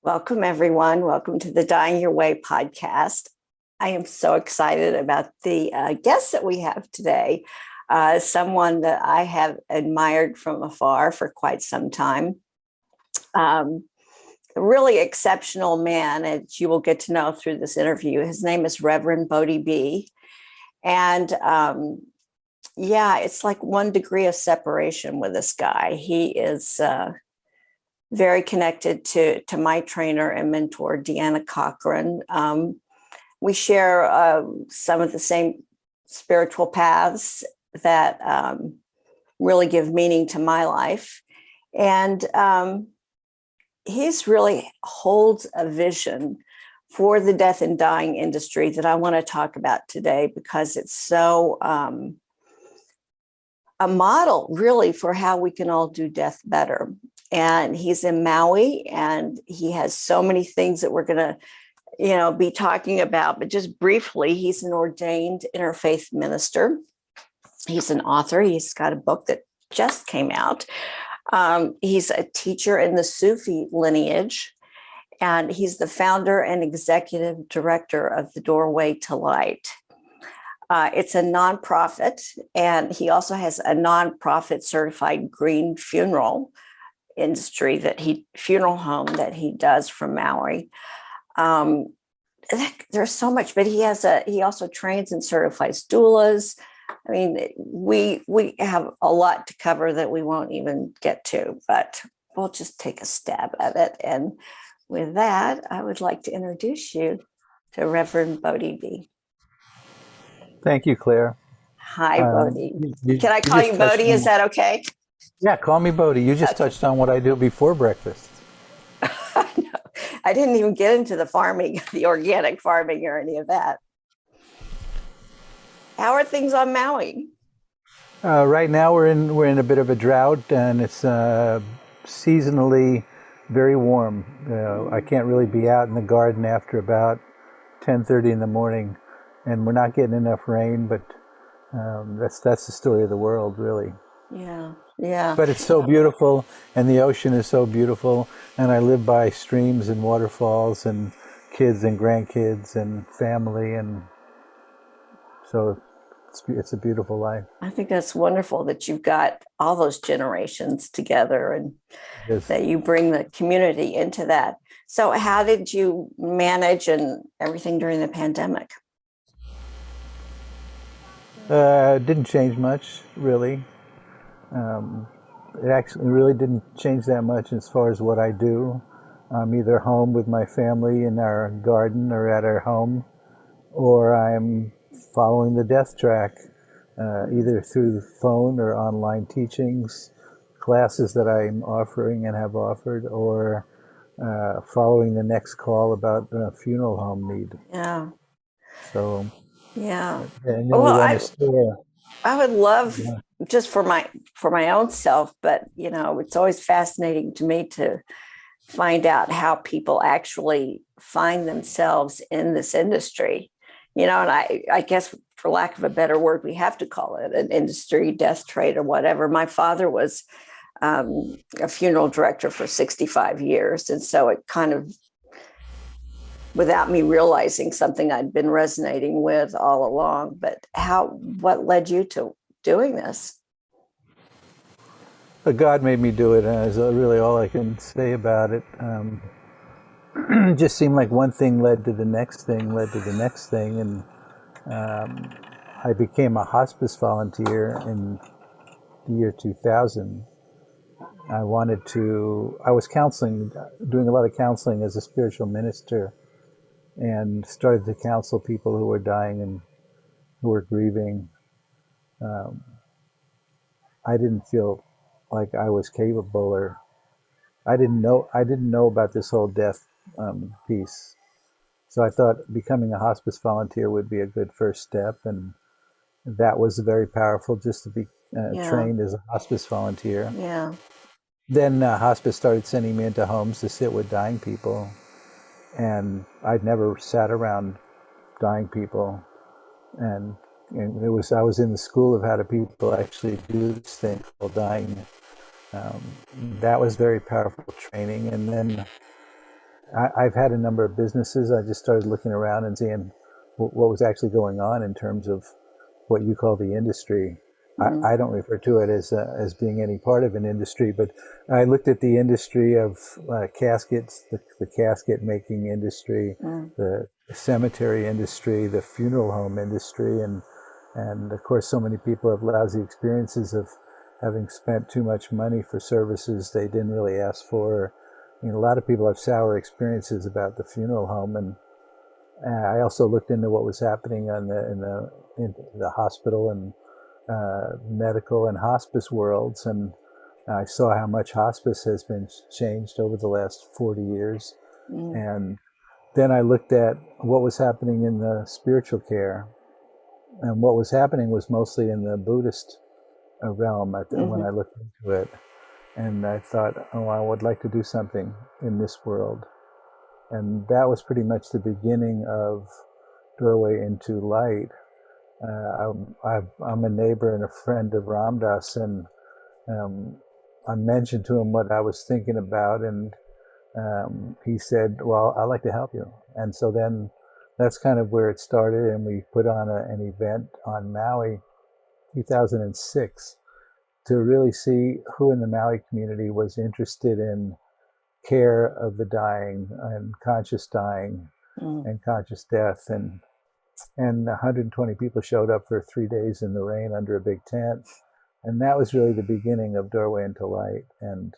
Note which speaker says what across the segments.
Speaker 1: Welcome, everyone. Welcome to the Dying Your Way podcast. I am so excited about the guest that we have today, someone that I have admired from afar for quite some time. A really exceptional man, as you will get to know through this interview. His name is Reverend Bodhi Be. And it's like 1 degree of separation with this guy. He is very connected to my trainer and mentor, Deanna Cochran. We share some of the same spiritual paths that really give meaning to my life. And he's really holds a vision for the death and dying industry that I want to talk about today, because it's so a model really for how we can all do death better. And he's in Maui, and he has so many things that we're going to, be talking about. But just briefly, he's an ordained interfaith minister. He's an author. He's got a book that just came out. He's a teacher in the Sufi lineage, and he's the founder and executive director of the Doorway to Light. It's a nonprofit, and he also has a nonprofit certified green funeral funeral home that he does from Maui. There's so much, but he also trains and certifies doulas. I mean, we have a lot to cover that we won't even get to, but we'll just take a stab at it. And with that, I would like to introduce you to Reverend Bodhi Be.
Speaker 2: Thank you, Claire.
Speaker 1: Hi, Bodhi. Can I call you Bodhi? Is that okay?
Speaker 2: Yeah, call me Bodhi. You just touched on what I do before breakfast.
Speaker 1: No, I didn't even get into the farming, the organic farming or any of that. How are things on Maui?
Speaker 2: Right now we're in a bit of a drought, and it's seasonally very warm. I can't really be out in the garden after about 10:30 in the morning, and we're not getting enough rain. But that's the story of the world, really.
Speaker 1: Yeah.
Speaker 2: But it's so beautiful, and the ocean is so beautiful, and I live by streams and waterfalls and kids and grandkids and family, and so it's a beautiful life.
Speaker 1: I think that's wonderful that you've got all those generations together, and that you bring the community into that. So how did you manage and everything during the pandemic?
Speaker 2: Didn't change much, really. It actually really didn't change that much as far as what I do. I'm either home with my family in our garden or at our home, or I'm following the death track, either through phone or online teachings, classes that I'm offering and have offered, or following the next call about a funeral home need.
Speaker 1: Yeah.
Speaker 2: So,
Speaker 1: yeah.
Speaker 2: And then we run a store.
Speaker 1: I would love, just for my own self, but it's always fascinating to me to find out how people actually find themselves in this industry. And I guess, for lack of a better word, we have to call it an industry, death trade, or whatever. My father was a funeral director for 65 years. And so it kind of, without me realizing, something I'd been resonating with all along. But what led you to doing this?
Speaker 2: God made me do it, and that's really all I can say about it. It just seemed like one thing led to the next thing, and I became a hospice volunteer in the year 2000. I was doing a lot of counseling as a spiritual minister, and started to counsel people who were dying and who were grieving. I didn't feel like I was capable, or I didn't know about this whole death piece. So I thought becoming a hospice volunteer would be a good first step, and that was very powerful, just to be trained as a hospice volunteer.
Speaker 1: Yeah.
Speaker 2: Then hospice started sending me into homes to sit with dying people, and I'd never sat around dying people, and I was in the school of how do people actually do this thing called dying. That was very powerful training, and then I've had a number of businesses. I just started looking around and seeing what was actually going on in terms of what you call the industry.
Speaker 1: Mm,
Speaker 2: I don't refer to it as being any part of an industry, but I looked at the industry of caskets, the casket making industry,
Speaker 1: mm,
Speaker 2: the cemetery industry, the funeral home industry, and of course, so many people have lousy experiences of having spent too much money for services they didn't really ask for. A lot of people have sour experiences about the funeral home, and I also looked into what was happening in the hospital and medical and hospice worlds, and I saw how much hospice has been changed over the last 40 years.
Speaker 1: mm,
Speaker 2: And then I looked at what was happening in the spiritual care, and what was happening was mostly in the Buddhist realm when
Speaker 1: mhm,
Speaker 2: I looked into it. And I thought, oh, I would like to do something in this world. And that was pretty much the beginning of Doorway into Light. I'm a neighbor and a friend of Ramdas, and um, I mentioned to him what I was thinking about, and he said, "Well, I'd like to help you." And so then that's kind of where it started, and we put on an event on Maui, 2006, to really see who in the Maui community was interested in care of the dying and conscious dying
Speaker 1: mm.
Speaker 2: and conscious death, and 120 people showed up for 3 days in the rain under a big tent. And that was really the beginning of Doorway into Light. And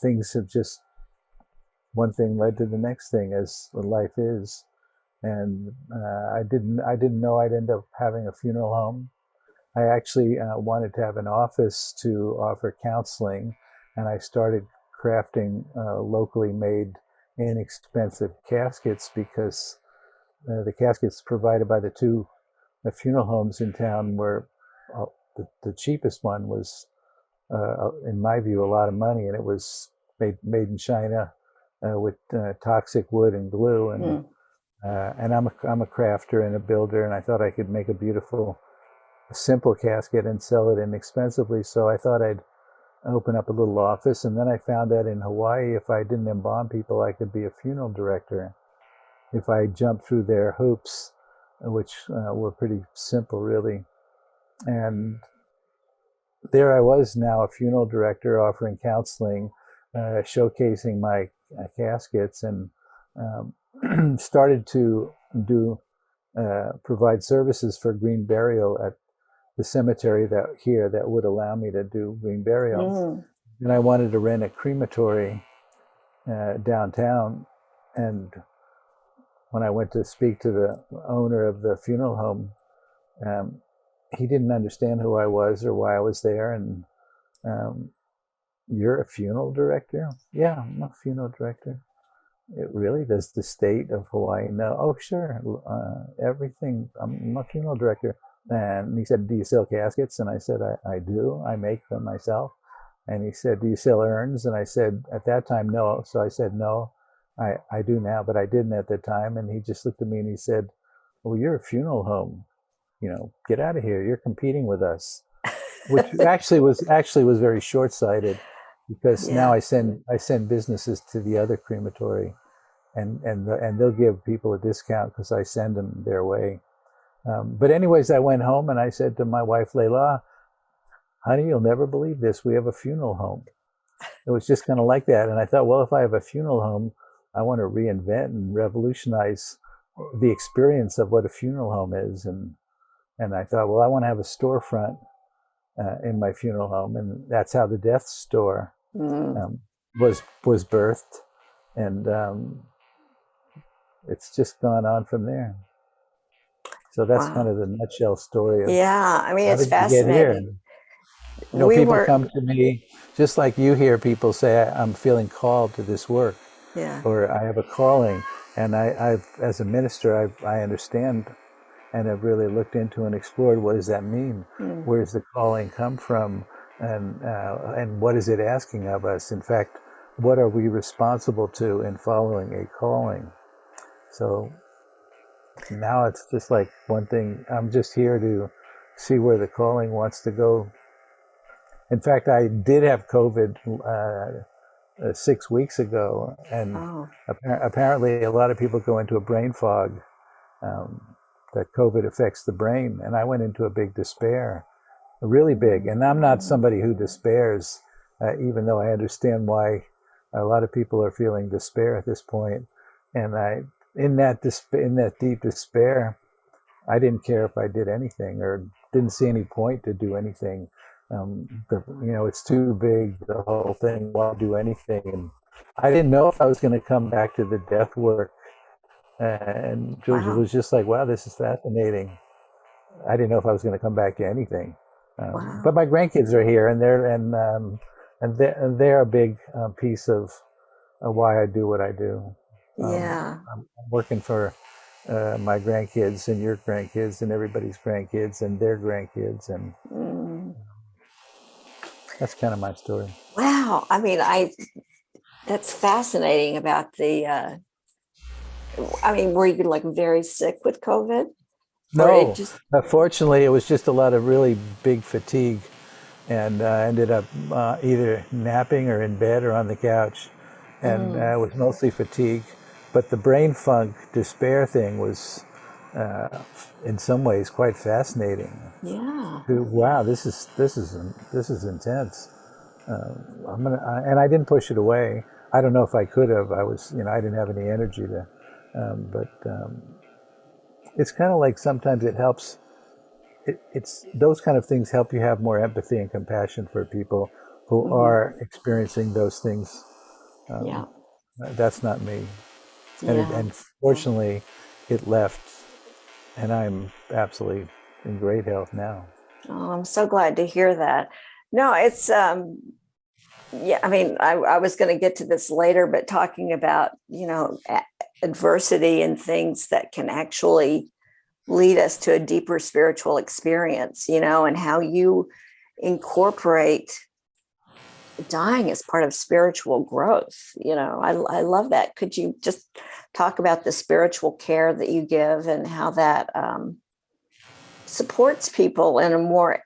Speaker 2: things have just, one thing led to the next thing, as life is. And I didn't know I'd end up having a funeral home. I actually wanted to have an office to offer counseling, and I started crafting locally made, inexpensive caskets, because the caskets provided by the funeral homes in town were the cheapest one was, in my view, a lot of money, and it was made in China with toxic wood and glue,
Speaker 1: Mm.
Speaker 2: and I'm a crafter and a builder, and I thought I could make a beautiful, simple casket and sell it inexpensively. So I thought I'd open up a little office, and then I found that in Hawaii, if I didn't embalm people, I could be a funeral director if I jumped through their hoops, which were pretty simple, really. And there I was now, a funeral director offering counseling, showcasing my caskets, and started to do provide services for green burial at the cemetery that would allow me to do green burial.
Speaker 1: Mm.
Speaker 2: And I wanted to rent a crematory downtown. And when I went to speak to the owner of the funeral home, um, he didn't understand who I was or why I was there. And um, you're a funeral director? Yeah, I'm a funeral director. It really does the state of Hawaii know? Oh, sure, everything. I'm a funeral director. And he said, do you sell caskets? And I said, I do. I make them myself. And he said, do you sell urns? And I said, at that time, no. So I said, no, I do now, but I didn't at the time. And he just looked at me and he said, well, you're a funeral home. Get out of here. You're competing with us, which actually was very short-sighted, because now
Speaker 1: Yeah.
Speaker 2: I send businesses to the other crematory, and they'll give people a discount because I send them their way. But anyways, I went home and I said to my wife, Layla, honey, you'll never believe this. We have a funeral home. It was just kind of like that. And I thought, well, if I have a funeral home, I want to reinvent and revolutionize the experience of what a funeral home is. And I thought, well, I want to have a storefront in my funeral home. And that's how the death store
Speaker 1: Mm.
Speaker 2: um, was birthed. And it's just gone on from there. So that's kind
Speaker 1: Wow.
Speaker 2: of the nutshell story of
Speaker 1: Yeah. I mean,
Speaker 2: how
Speaker 1: it's
Speaker 2: did you get here.
Speaker 1: fascinating. We
Speaker 2: People
Speaker 1: were,
Speaker 2: come to me, just like you hear people say, I'm feeling called to this work,
Speaker 1: yeah.
Speaker 2: or I have a calling. And I've, as a minister, I understand and have really looked into and explored, what does that mean?
Speaker 1: Mm.
Speaker 2: Where does the calling come from? And what is it asking of us? In fact, what are we responsible to in following a calling? So now it's just like one thing, I'm just here to see where the calling wants to go. In fact, I did have COVID 6 weeks ago, and
Speaker 1: Oh,
Speaker 2: apparently a lot of people go into a brain fog, that COVID affects the brain, and I went into a big despair, really big. And I'm not somebody who despairs, even though I understand why a lot of people are feeling despair at this point. And in that deep despair, I didn't care if I did anything or didn't see any point to do anything. It's too big, the whole thing. Why do anything? And I didn't know if I was going to come back to the death work. And Georgia
Speaker 1: wow.
Speaker 2: was just like, "Wow, this is fascinating." I didn't know if I was going to come back to anything. But
Speaker 1: Wow.
Speaker 2: my grandkids are here, and they're a big piece of why I do what I do.
Speaker 1: Yeah.
Speaker 2: I'm working for my grandkids and your grandkids and everybody's grandkids and their grandkids, and
Speaker 1: Mm.
Speaker 2: that's kind of my story.
Speaker 1: Wow. I mean, that's fascinating about I mean, were you like very sick with COVID or it
Speaker 2: No,
Speaker 1: just,
Speaker 2: fortunately, it was just a lot of really big fatigue, and I ended up either napping or in bed or on the couch, and
Speaker 1: mm,
Speaker 2: it was mostly fatigue. But the brain funk despair thing was, uh, in some ways, quite fascinating.
Speaker 1: yeah.
Speaker 2: Wow, this is intense. And I didn't push it away. I don't know if I could have. I didn't have any energy to. But it's kind of like sometimes it helps. It's those kind of things help you have more empathy and compassion for people who
Speaker 1: Hmm.
Speaker 2: are experiencing those things.
Speaker 1: Yeah.
Speaker 2: That's not me,
Speaker 1: Yeah.
Speaker 2: and
Speaker 1: Yeah.
Speaker 2: fortunately, it left, and I'm absolutely in great health now.
Speaker 1: Oh, I'm so glad to hear that. No, it's yeah, I mean, I was going to get to this later, but talking about, adversity and things that can actually lead us to a deeper spiritual experience, and how you incorporate dying as part of spiritual growth. I love that. Could you just talk about the spiritual care that you give and how that supports people in a more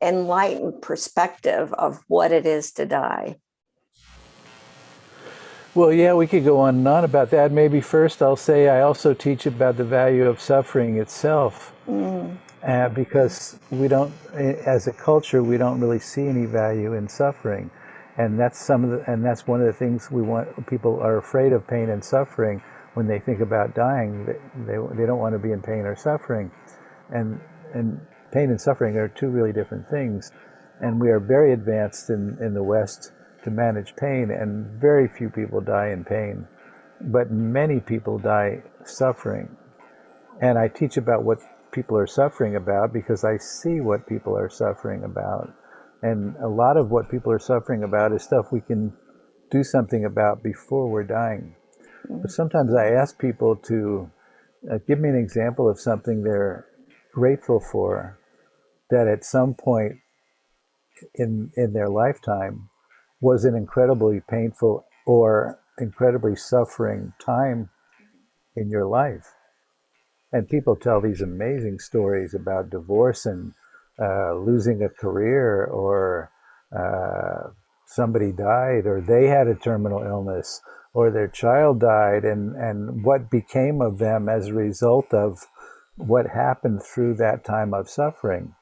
Speaker 1: enlightened perspective of what it is to die?
Speaker 2: Well, yeah, we could go on and on about that. Maybe first I'll say I also teach about the value of suffering itself,
Speaker 1: Mm,
Speaker 2: because as a culture, we don't really see any value in suffering, and that's one of the things we want. People are afraid of pain and suffering when they think about dying. They don't want to be in pain or suffering, and and pain and suffering are two really different things, and we are very advanced in the West to manage pain, and very few people die in pain, but many people die suffering. And I teach about what people are suffering about because I see what people are suffering about. And a lot of what people are suffering about is stuff we can do something about before we're dying. But
Speaker 1: mm,
Speaker 2: sometimes I ask people to give me an example of something they're grateful for that at some point in their lifetime was an incredibly painful or incredibly suffering time in your life. And people tell these amazing stories about divorce and losing a career, or somebody died, or they had a terminal illness, or their child died, and what became of them as a result of what happened through that time of suffering.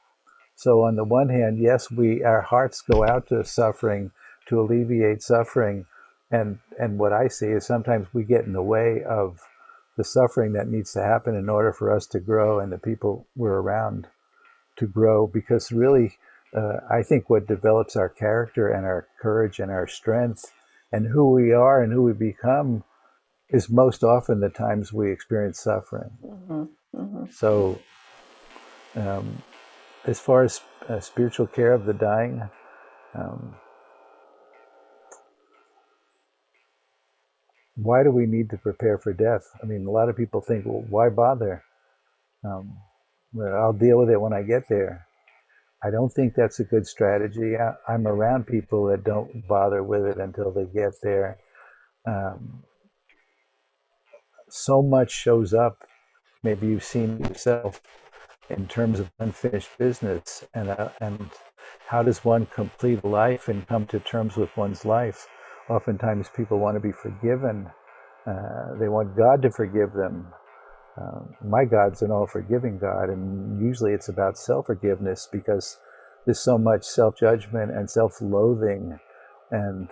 Speaker 2: So on the one hand, yes, our hearts go out to suffering to alleviate suffering, and what I see is sometimes we get in the way of the suffering that needs to happen in order for us to grow and the people we're around to grow. Because really, I think what develops our character and our courage and our strength and who we are and who we become is most often the times we experience suffering.
Speaker 1: mhm, mhm.
Speaker 2: So, um, as far as spiritual care of the dying, um, why do we need to prepare for death? I mean, a lot of people think, well, why bother? Um, well, I'll deal with it when I get there. I don't think that's a good strategy. I'm around people that don't bother with it until they get there. Um, so much shows up. Maybe you've seen yourself in terms of unfinished business, and how does one complete life and come to terms with one's life? Oftentimes people want to be forgiven. They want God to forgive them. My God's an all-forgiving God, and usually it's about self-forgiveness because there's so much self-judgment and self-loathing and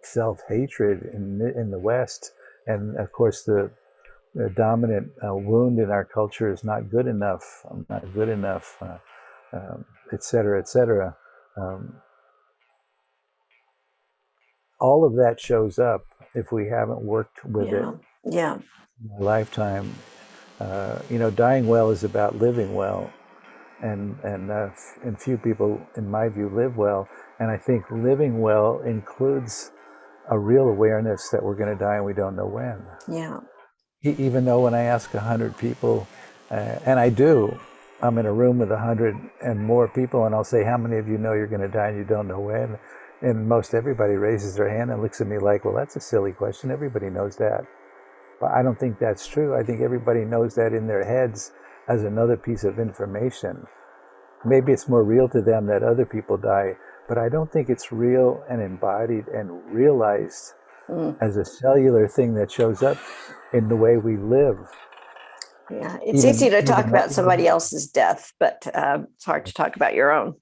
Speaker 2: self-hatred in the West. And of course, the dominant wound in our culture is not good enough. I'm not good enough, et cetera, et cetera. All of that shows up if we haven't worked with it
Speaker 1: Yeah.
Speaker 2: in our lifetime. Dying well is about living well, and few people, in my view, live well. And I think living well includes a real awareness that we're going to die and we don't know when.
Speaker 1: Yeah.
Speaker 2: Even though when I ask 100 people, and I do, I'm in a room with 100 and more people, and I'll say, how many of you know you're going to die and you don't know when? And most everybody raises their hand and looks at me like, well, that's a silly question. Everybody knows that. But I don't think that's true. I think everybody knows that in their heads as another piece of information. Maybe it's more real to them that other people die, but I don't think it's real and embodied and realized as a cellular thing that shows up in the way we live.
Speaker 1: Yeah, it's easy to talk about somebody else's death, but it's hard to talk about your own.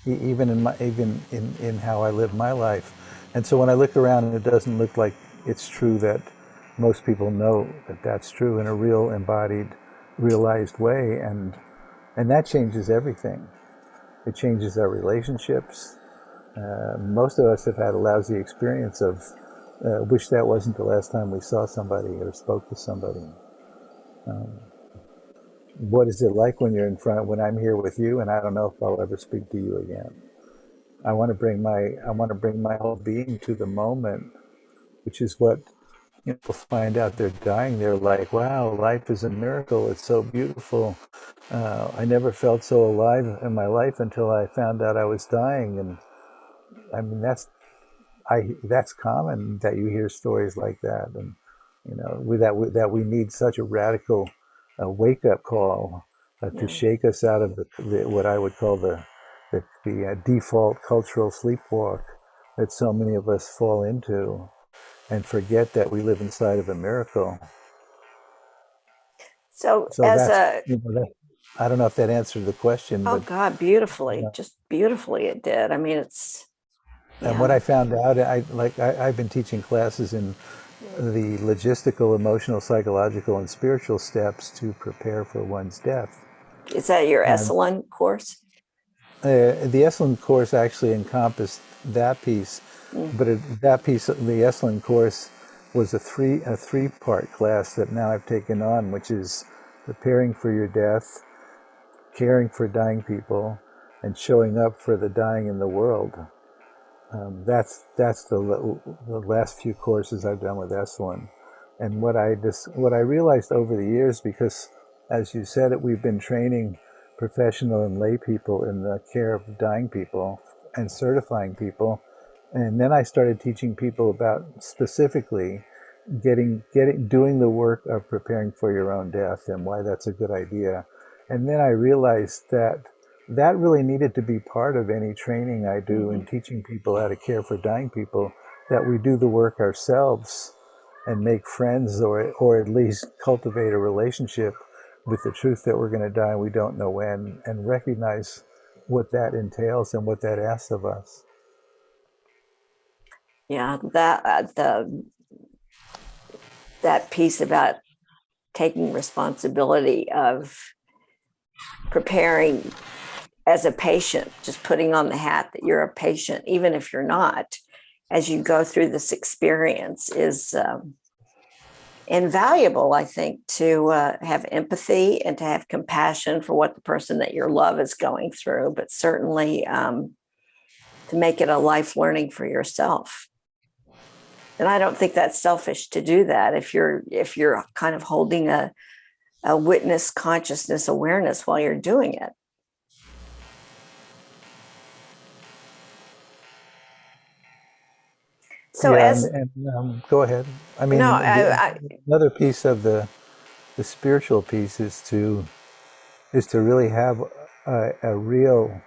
Speaker 2: Even in how I live my life. And so when I look around and it doesn't look like it's true that most people know that that's true in a real embodied, realized way, and that changes everything. It changes our relationships. Most of us have had a lousy experience of wish that wasn't the last time we saw somebody or spoke to somebody. What is it like when when I'm here with you and I don't know if I'll ever speak to you again? I want to bring my whole being to the moment, which is what people find out they're dying. They're like, wow, life is a miracle. It's so beautiful. I never felt so alive in my life until I found out I was dying. And I mean, that's common that you hear stories like that. And, that we need such a radical wake-up call to shake us out of what I would call the default cultural sleepwalk that so many of us fall into and forget that we live inside of a miracle.
Speaker 1: So
Speaker 2: that's, I don't know if that answered the question.
Speaker 1: Oh, but God, beautifully, just beautifully it did. I mean, it's.
Speaker 2: And what I found out, I've been teaching classes in the logistical, emotional, psychological, and spiritual steps to prepare for one's death.
Speaker 1: Is that your Esalen course?
Speaker 2: The Esalen course actually encompassed that piece, but that piece of the Esalen course was a three-part class that now I've taken on, which is preparing for your death, caring for dying people, and showing up for the dying in the world. That's the last few courses I've done with Esalen. And what I realized over the years, because as you said, we've been training professional and lay people in the care of dying people and certifying people. And then I started teaching people about specifically doing the work of preparing for your own death and why that's a good idea. And then I realized that really needed to be part of any training I do in teaching people how to care for dying people, that we do the work ourselves and make friends or at least cultivate a relationship with the truth that we're going to die and we don't know when, and recognize what that entails and what that asks of us.
Speaker 1: Yeah, that piece about taking responsibility of preparing as a patient, just putting on the hat that you're a patient, even if you're not, as you go through this experience is invaluable, I think, to have empathy and to have compassion for what the person that you love is going through, but certainly to make it a life learning for yourself. And I don't think that's selfish to do that if you're kind of holding a witness consciousness awareness while you're doing it. So
Speaker 2: go ahead. I mean, another piece of the spiritual piece is to really have a real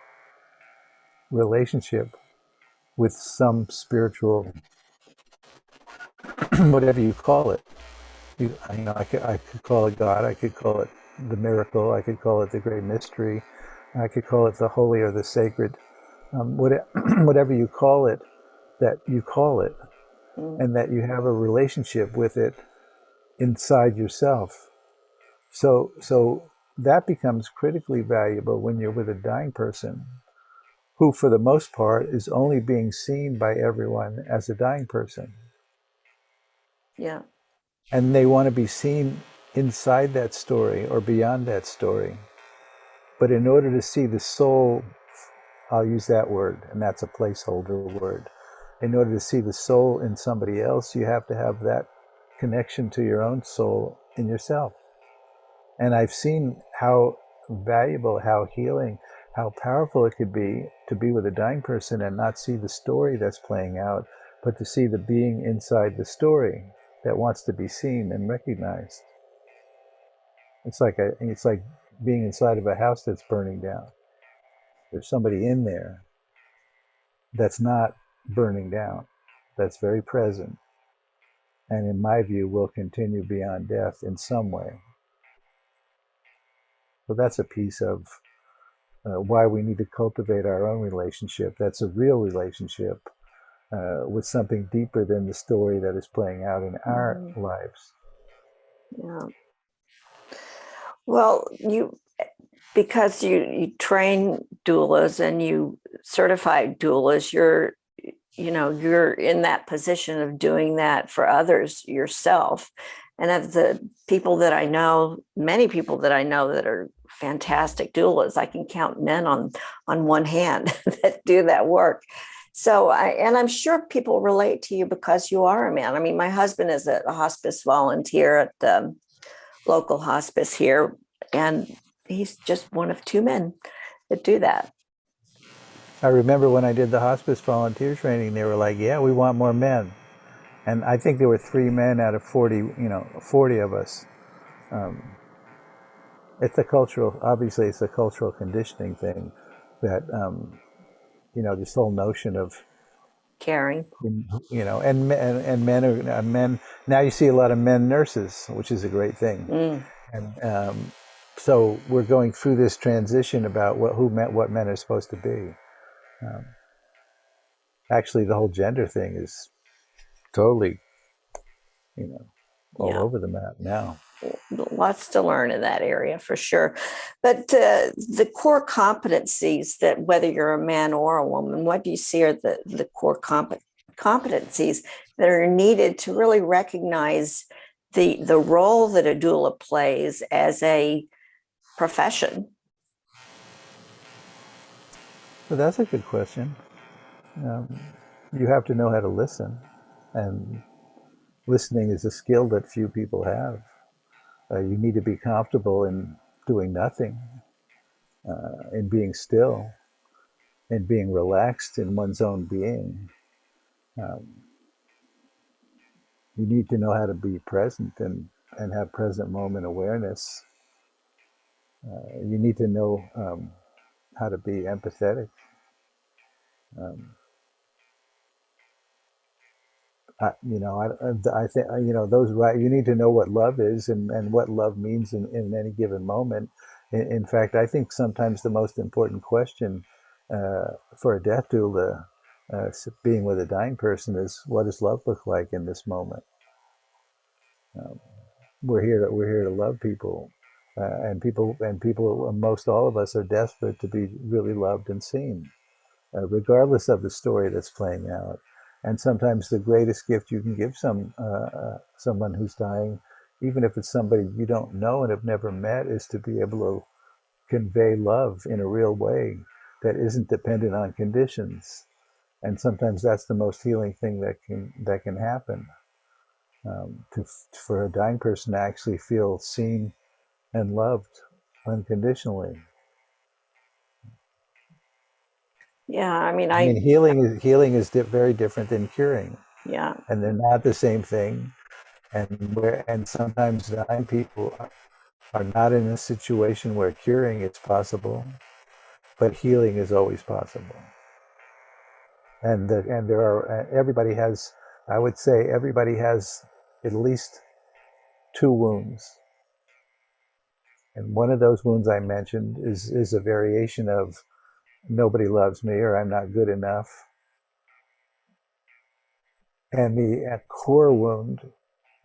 Speaker 2: relationship with some spiritual, whatever you call it. I could call it God. I could call it the miracle. I could call it the great mystery. I could call it the holy or the sacred. Whatever you call it, that you call it,
Speaker 1: Mm.
Speaker 2: and that you have a relationship with it inside yourself. So that becomes critically valuable when you're with a dying person who, for the most part, is only being seen by everyone as a dying person.
Speaker 1: Yeah.
Speaker 2: And they want to be seen inside that story or beyond that story. But in order to see the soul, I'll use that word, and that's a placeholder word. In order to see the soul in somebody else, you have to have that connection to your own soul in yourself. And I've seen how valuable, how healing, how powerful it could be to be with a dying person and not see the story that's playing out, but to see the being inside the story that wants to be seen and recognized. It's like being inside of a house that's burning down. There's somebody in there that's not burning down, that's very present, and in my view will continue beyond death in some way. So that's a piece of why we need to cultivate our own relationship. That's a real relationship with something deeper than the story that is playing out in our lives.
Speaker 1: Yeah. Well, because you train doulas and you certify doulas, you're in that position of doing that for others yourself. And of the people that I know, many people that I know that are fantastic doulas, I can count men on one hand that do that work. So I'm sure people relate to you because you are a man. I mean, my husband is a hospice volunteer at the local hospice here, and he's just one of two men that do that.
Speaker 2: I remember when I did the hospice volunteer training, they were like, "Yeah, we want more men," and I think there were 3 men out of 40, 40 of us. Um, obviously, it's a cultural conditioning thing that this whole notion of
Speaker 1: Caring.
Speaker 2: and men are men. Now you see a lot of men nurses, which is a great thing.
Speaker 1: Mm.
Speaker 2: And so we're going through this transition about what men are supposed to be. Um, Actually, the whole gender thing is totally, all
Speaker 1: Yeah.
Speaker 2: over the map now.
Speaker 1: Lots to learn in that area for sure. But the core competencies that whether you're a man or a woman, what do you see are the core competencies that are needed to really recognize the role that a doula plays as a profession?
Speaker 2: So that's a good question. Um, you have to know how to listen, and listening is a skill that few people have. You need to be comfortable in doing nothing, in being still, in being relaxed in one's own being. Um, you need to know how to be present and have present moment awareness. You need to know how to be empathetic. Um, I think those right. You need to know what love is and what love means in any given moment. In fact, I think sometimes the most important question for a death doula, being with a dying person, is what does love look like in this moment? Um, we're here to love people, and most all of us are desperate to be really loved and seen, regardless of the story that's playing out. And sometimes the greatest gift you can give someone who's dying, even if it's somebody you don't know and have never met, is to be able to convey love in a real way that isn't dependent on conditions. And sometimes that's the most healing thing that can happen. For a dying person to actually feel seen and loved unconditionally.
Speaker 1: Yeah, I mean,
Speaker 2: I mean, healing is very different than curing,
Speaker 1: yeah,
Speaker 2: and they're not the same thing. And sometimes dying people are not in a situation where curing is possible, but healing is always possible. and there are everybody has. I would say everybody has at least two wounds, and one of those wounds I mentioned is a variation of nobody loves me or I'm not good enough, and the core wound,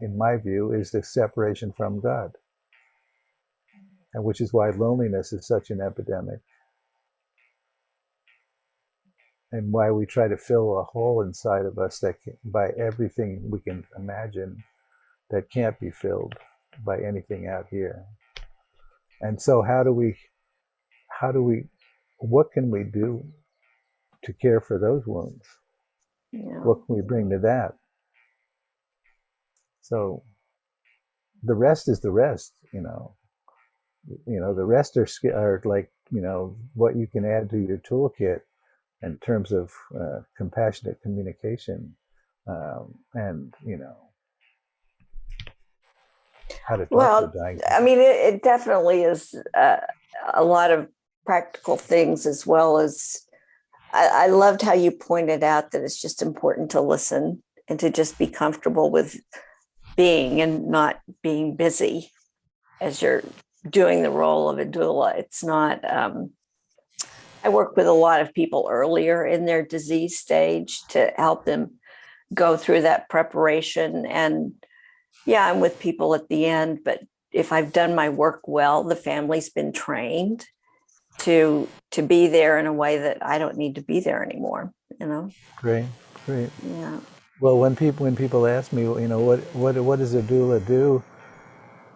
Speaker 2: in my view, is the separation from God, and which is why loneliness is such an epidemic, and why we try to fill a hole inside of us that by everything we can imagine that can't be filled by anything out here. And so how do we what can we do to care for those wounds?
Speaker 1: Yeah.
Speaker 2: What can we bring to that? So the rest is the rest, the rest are like, what you can add to your toolkit in terms of compassionate communication, and how to talk to
Speaker 1: Well,
Speaker 2: the dying
Speaker 1: I
Speaker 2: people.
Speaker 1: mean, it definitely is a lot of practical things, as well as I loved how you pointed out that it's just important to listen and to just be comfortable with being and not being busy as you're doing the role of a doula. It's not, I work with a lot of people earlier in their disease stage to help them go through that preparation. And yeah, I'm with people at the end, but if I've done my work well, the family's been trained to be there in a way that I don't need to be there anymore,
Speaker 2: Great.
Speaker 1: Yeah.
Speaker 2: Well, when people ask me, what does a doula do?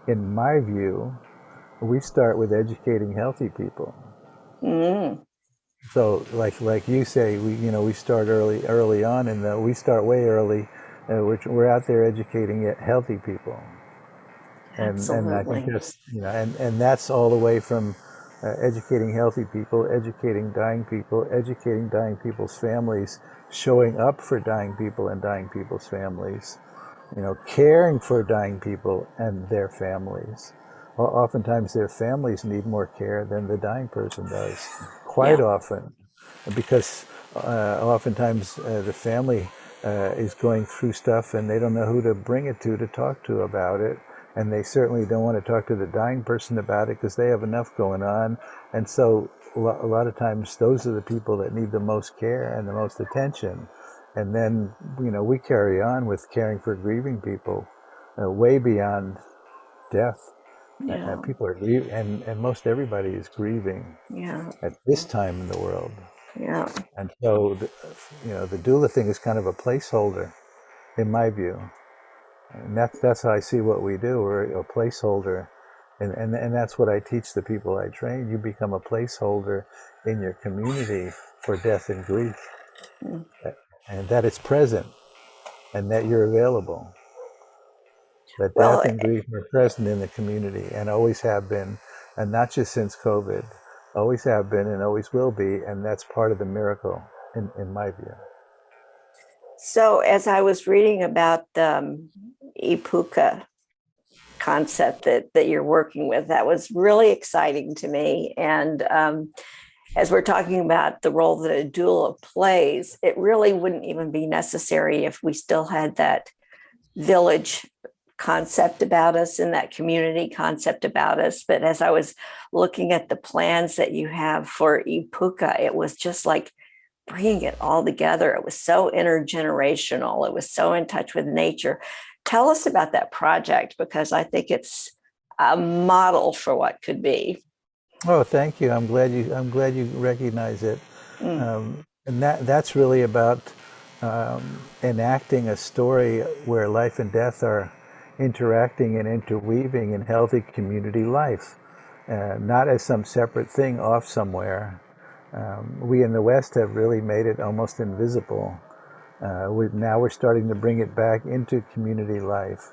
Speaker 2: In my view, we start with educating healthy people.
Speaker 1: Mm.
Speaker 2: So, like you say, we start early on, and we start way early. We're out there educating healthy people, and I think
Speaker 1: Absolutely.
Speaker 2: that's and that's all the way from educating healthy people, educating dying people's families, showing up for dying people and dying people's families, caring for dying people and their families. Oftentimes, their families need more care than the dying person does. Quite
Speaker 1: Yeah.
Speaker 2: often, because oftentimes the family is going through stuff and they don't know who to bring it to talk to about it, and they certainly don't want to talk to the dying person about it because they have enough going on. And so a lot of times those are the people that need the most care and the most attention. And then we carry on with caring for grieving people way beyond death.
Speaker 1: Yeah.
Speaker 2: People are grieving, and most everybody is grieving
Speaker 1: Yeah.
Speaker 2: at this time in the world.
Speaker 1: Yeah.
Speaker 2: And so, the doula thing is kind of a placeholder, in my view. And that's how I see what we do. We're a placeholder. And that's what I teach the people I train. You become a placeholder in your community for death and grief,
Speaker 1: Mm.
Speaker 2: and that it's present and that you're available. That
Speaker 1: Well,
Speaker 2: death and grief are present in the community and always have been, and not just since COVID, always have been and always will be, and that's part of the miracle, in my view.
Speaker 1: so as I was reading about the Ipuka concept that you're working with, that was really exciting to me. And as we're talking about the role that a doula plays, it really wouldn't even be necessary if we still had that village concept about us and that community concept about us. But as I was looking at the plans that you have for Ipuka, it was just like bringing it all together. It was so intergenerational. It was so in touch with nature. Tell us about that project, because I think it's a model for what could be.
Speaker 2: Oh, thank you. I'm glad you recognize it.
Speaker 1: Mm.
Speaker 2: And that's really about enacting a story where life and death are interacting and interweaving in healthy community life, not as some separate thing off somewhere. We in the West have really made it almost invisible. Now we're starting to bring it back into community life.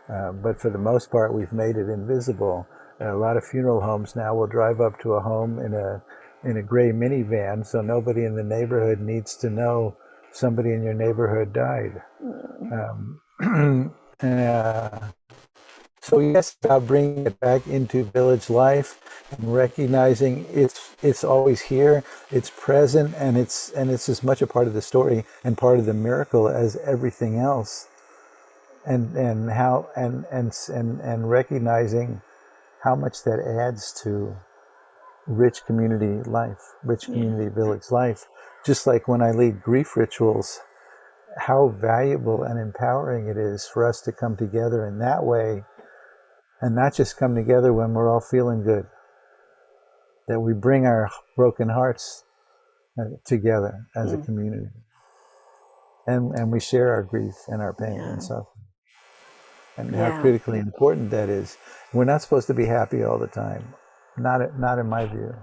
Speaker 2: But for the most part, we've made it invisible. A lot of funeral homes now will drive up to a home in a gray minivan, so nobody in the neighborhood needs to know somebody in your neighborhood died.
Speaker 1: Mm.
Speaker 2: Um, uh, So yes, about bringing it back into village life and recognizing it's always here, it's present, and it's as much a part of the story and part of the miracle as everything else. And how and recognizing how much that adds to rich community life, rich
Speaker 1: Yeah.
Speaker 2: community village life. Just like when I lead grief rituals, how valuable and empowering it is for us to come together in that way, and not just come together when we're all feeling good, that we bring our broken hearts together as a
Speaker 1: Mm.
Speaker 2: community, and we share our grief and our pain and
Speaker 1: Yeah.
Speaker 2: suffering, and how
Speaker 1: Yeah.
Speaker 2: critically important that is. We're not supposed to be happy all the time, not in my view.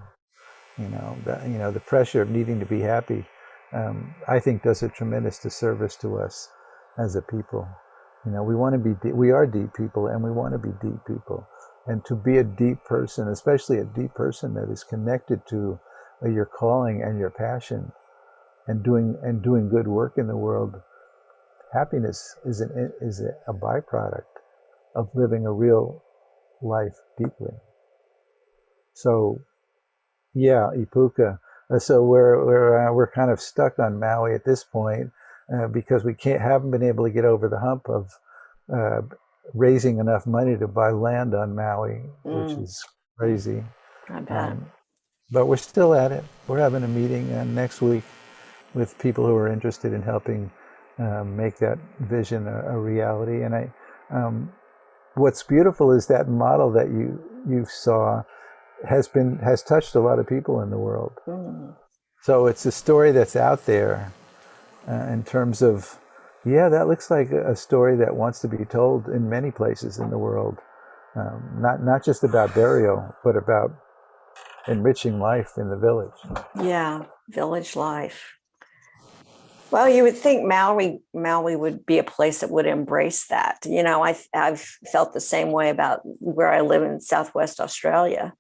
Speaker 2: The pressure of needing to be happy, I think, does a tremendous disservice to us as a people. We want to be we are deep people, and we want to be deep people. And to be a deep person, especially a deep person that is connected to your calling and your passion, and doing good work in the world, happiness is a byproduct of living a real life deeply. So yeah, Ipuka. So we're kind of stuck on Maui at this point, because we haven't been able to get over the hump of uh, raising enough money to buy land on Maui, which
Speaker 1: Mm.
Speaker 2: is crazy.
Speaker 1: I bet.
Speaker 2: Um, but we're still at it. We're having a meeting next week with people who are interested in helping make that vision a reality. And what's beautiful is that model that you saw has touched a lot of people in the world.
Speaker 1: Mm.
Speaker 2: So it's a story that's out there, in terms of, yeah, that looks like a story that wants to be told in many places in the world. Not just about burial, but about enriching life in the village.
Speaker 1: Yeah. Village life. Well, you would think Maui would be a place that would embrace that. I've felt the same way about where I live in Southwest Australia,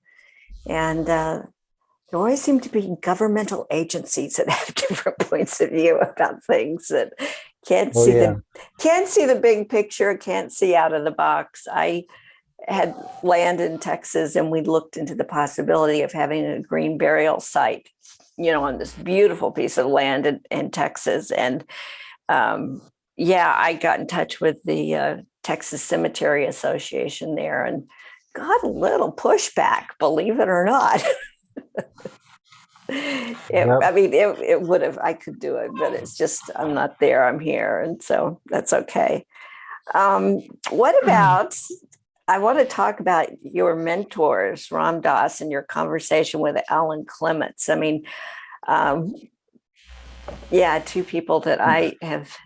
Speaker 1: and there always seem to be governmental agencies that have different points of view about things that can't
Speaker 2: Oh
Speaker 1: see
Speaker 2: yeah.
Speaker 1: the can't see the big picture, can't see out of the box. I had land in Texas, and we looked into the possibility of having a green burial site, on this beautiful piece of land in Texas. And yeah, I got in touch with the Texas Cemetery Association there and got a little pushback, believe it or not.
Speaker 2: Yep.
Speaker 1: It would have, I could do it, but it's just, I'm not there, I'm here. And so that's okay. What about, I want to talk about your mentors, Ramdas, and your conversation with Alan Clements. Yeah, two people that I have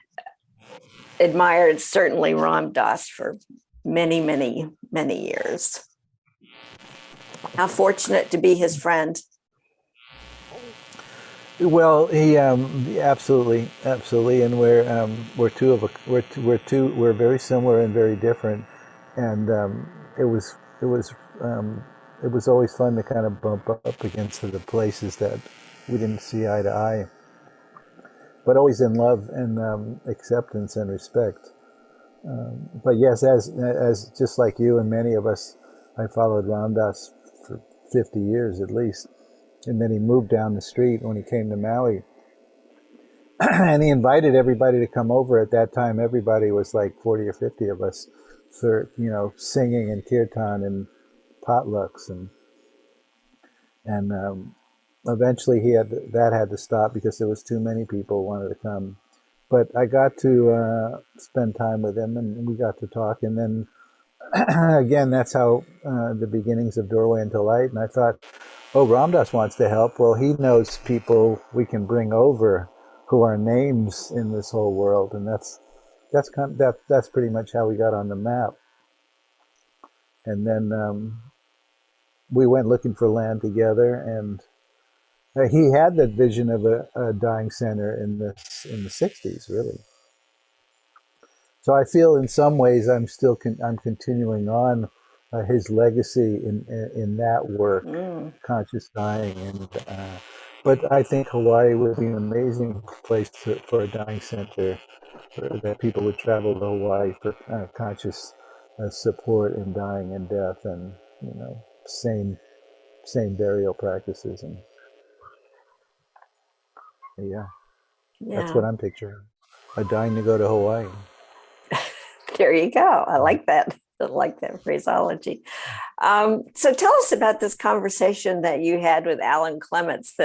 Speaker 1: admired, certainly Ramdas, for many, many, many years. How fortunate to be his friend.
Speaker 2: Well, he absolutely, and we're very similar and very different, and it was it was it was always fun to kind of bump up against the places that we didn't see eye to eye, but always in love and acceptance and respect. But yes, as just like you and many of us, I followed Ramdas for 50 years at least, and then he moved down the street when he came to Maui, and he invited everybody to come over. At that time, everybody was like 40 or 50 of us, for singing and kirtan and potlucks, and eventually that had to stop because there was too many people wanted to come. But I got to spend time with him, and we got to talk, and then again, that's how the beginnings of Doorway into Light. And I thought, oh, Ramdas wants to help. Well, he knows people we can bring over who are names in this whole world, and that's pretty much how we got on the map. And then we went looking for land together, and he had that vision of a dying center in the '60s, really. So I feel in some ways I'm continuing on his legacy in that work,
Speaker 1: Mm.
Speaker 2: conscious dying, and but I think Hawaii would be an amazing place for a dying center, that people would travel to Hawaii for conscious support in dying and death, and same burial practices, and yeah, that's
Speaker 1: Yeah.
Speaker 2: what I'm picturing. Dying to go to Hawaii.
Speaker 1: There you go. I like that. I like that phraseology. So tell us about this conversation that you had with Alan Clements.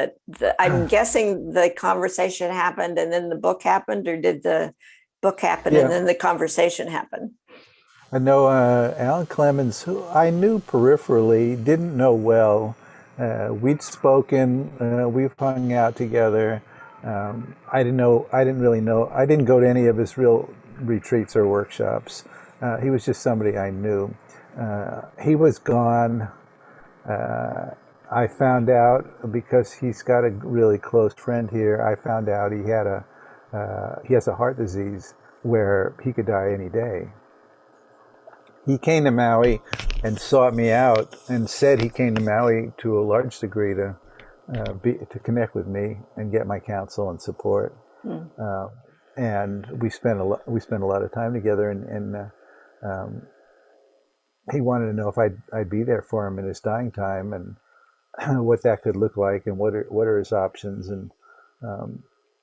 Speaker 1: I'm guessing the conversation happened and then the book happened, or did the book happen and
Speaker 2: Yeah,
Speaker 1: then the conversation happen?
Speaker 2: I know Alan Clemens, who I knew peripherally, didn't know well. We'd spoken, we've hung out together. I didn't really know. I didn't go to any of his real retreats or workshops. He was just somebody I knew. He was gone. I found out because he's got a really close friend here. I found out he has a heart disease where he could die any day. He came to Maui and sought me out and said he came to Maui to a large degree to connect with me and get my counsel and support.
Speaker 1: Mm.
Speaker 2: And we spent a lot of time together, and he wanted to know if I'd be there for him in his dying time, and what that could look like, and what are his options. And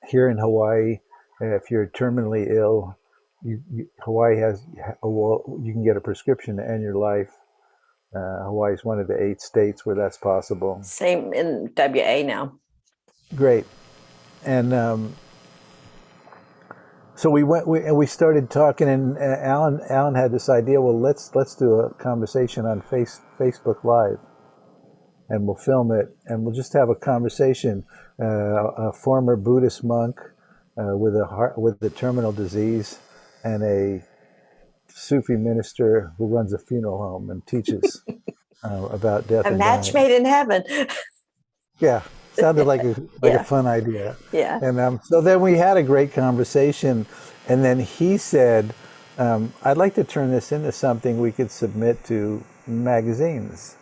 Speaker 2: here in Hawaii, if you're terminally ill, Hawaii has you can get a prescription to end your life. Hawaii is one of the 8 states where that's possible.
Speaker 1: Same in WA now.
Speaker 2: Great, and so we started talking, and Alan had this idea. Well, let's do a conversation on Facebook Live, and we'll film it, and we'll just have a conversation. A former Buddhist monk with a terminal disease, and a Sufi minister who runs a funeral home and teaches about death
Speaker 1: A
Speaker 2: and
Speaker 1: match
Speaker 2: dying.
Speaker 1: made in heaven.
Speaker 2: Yeah, sounded like a
Speaker 1: Yeah.
Speaker 2: fun idea.
Speaker 1: Yeah.
Speaker 2: And so then we had a great conversation, and then he said, "I'd like to turn this into something we could submit to magazines."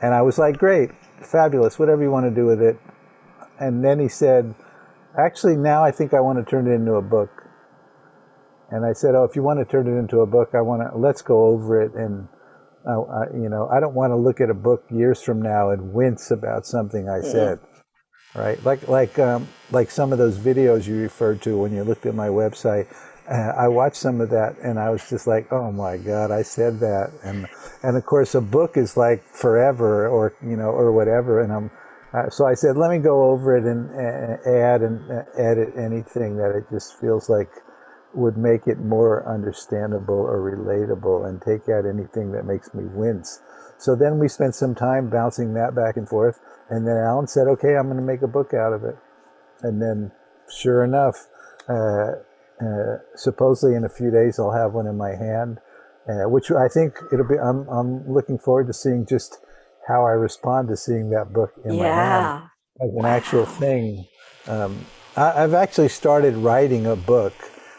Speaker 2: And I was like, "Great, fabulous, whatever you want to do with it." And then he said, "Actually, now I think I want to turn it into a book." And I said, "Oh, if you want to turn it into a book, let's go over it. And I don't want to look at a book years from now and wince about something I said, right? Like some of those videos you referred to when you looked at my website. I watched some of that, and I was just like, oh my God, I said that. And of course, a book is like forever, or whatever. And so I said, let me go over it and add and edit anything that it just feels like would make it more understandable or relatable, and take out anything that makes me wince. So then we spent some time bouncing that back and forth, and then Alan said, okay, I'm going to make a book out of it. And then sure enough, supposedly in a few days I'll have one in my hand, which I think it'll be. I'm looking forward to seeing just how I respond to seeing that book in my hand as an actual thing. I've actually started writing a book.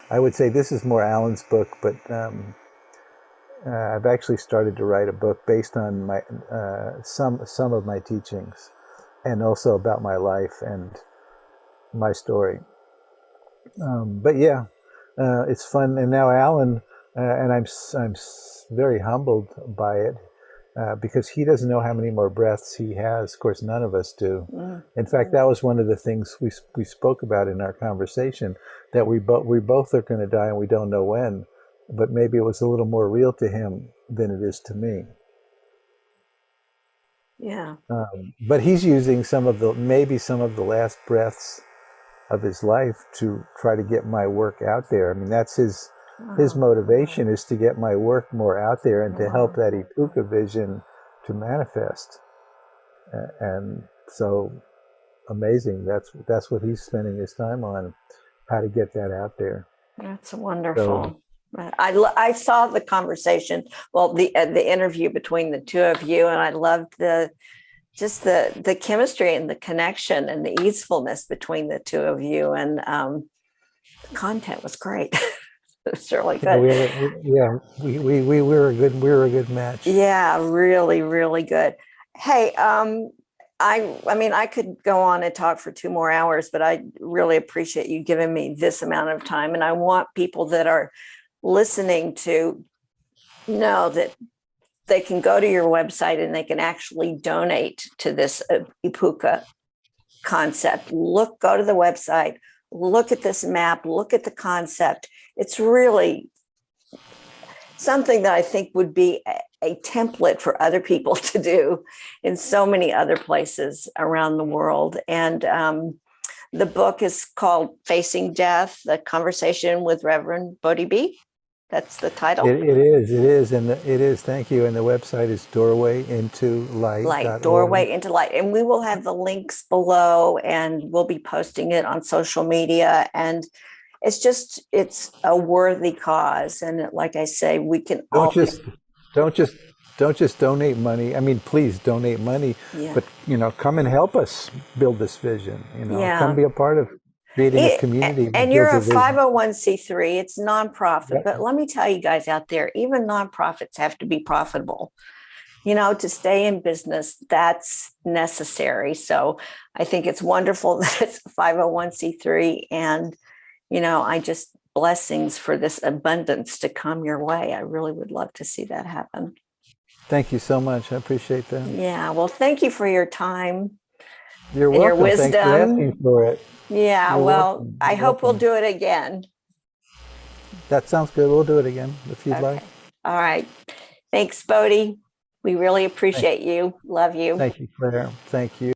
Speaker 2: I would say this is more Alan's book, but I've actually started to write a book based on my some of my teachings, and also about my life and my story. But yeah, it's fun. And now Alan, and I'm very humbled by it, because he doesn't know how many more breaths he has. Of course, none of us do. In fact, that was one of the things we spoke about in our conversation, that we both are going to die and we don't know when, but maybe it was a little more real to him than it is to me.
Speaker 1: Yeah.
Speaker 2: But he's using maybe some of the last breaths of his life to try to get my work out there. I mean, that's his motivation, is to get my work more out there and to help that Ipuka vision to manifest. And so amazing. That's what he's spending his time on, how to get that out there.
Speaker 1: That's wonderful. So, I saw the conversation, well, the interview between the two of you, and I loved the chemistry and the connection and the easefulness between the two of you, and the content was great. It was really good.
Speaker 2: We were a good match.
Speaker 1: Yeah, really, really good. Hey, I mean, I could go on and talk for 2 more hours, but I really appreciate you giving me this amount of time. And I want people that are listening to know that they can go to your website and they can actually donate to this Ipuka concept. Go to the website, look at this map, look at the concept. It's really something that I think would be a template for other people to do in so many other places around the world. And the book is called Facing Death, The Conversation with Reverend Bodhi Be. That's the title.
Speaker 2: It is, and it is. Thank you. And the website is
Speaker 1: Light,
Speaker 2: doorwayintolight.org.
Speaker 1: Doorway into Light. And we will have the links below, and we'll be posting it on social media. And it's a worthy cause. And like I say, we can
Speaker 2: Don't
Speaker 1: all,
Speaker 2: just don't just don't just donate money. I mean, please donate money,
Speaker 1: yeah.
Speaker 2: but come and help us build this vision.
Speaker 1: Yeah.
Speaker 2: Come be a part of creating a community.
Speaker 1: And you're a 501c3, it's nonprofit.
Speaker 2: Yep.
Speaker 1: But let me tell you guys out there, even nonprofits have to be profitable. To stay in business, that's necessary. So I think it's wonderful that it's a 501c3. And, I just blessings for this abundance to come your way. I really would love to see that happen.
Speaker 2: Thank you so much. I appreciate that.
Speaker 1: Yeah. Well, thank you for your time.
Speaker 2: You're
Speaker 1: and
Speaker 2: welcome.
Speaker 1: Your wisdom.
Speaker 2: Thanks for asking for it.
Speaker 1: Yeah.
Speaker 2: You're
Speaker 1: well,
Speaker 2: welcome.
Speaker 1: I hope we'll do it again.
Speaker 2: That sounds good. We'll do it again if you'd like.
Speaker 1: All right. Thanks, Bodhi. We really appreciate you. Love you.
Speaker 2: Thank you, Claire. Thank you.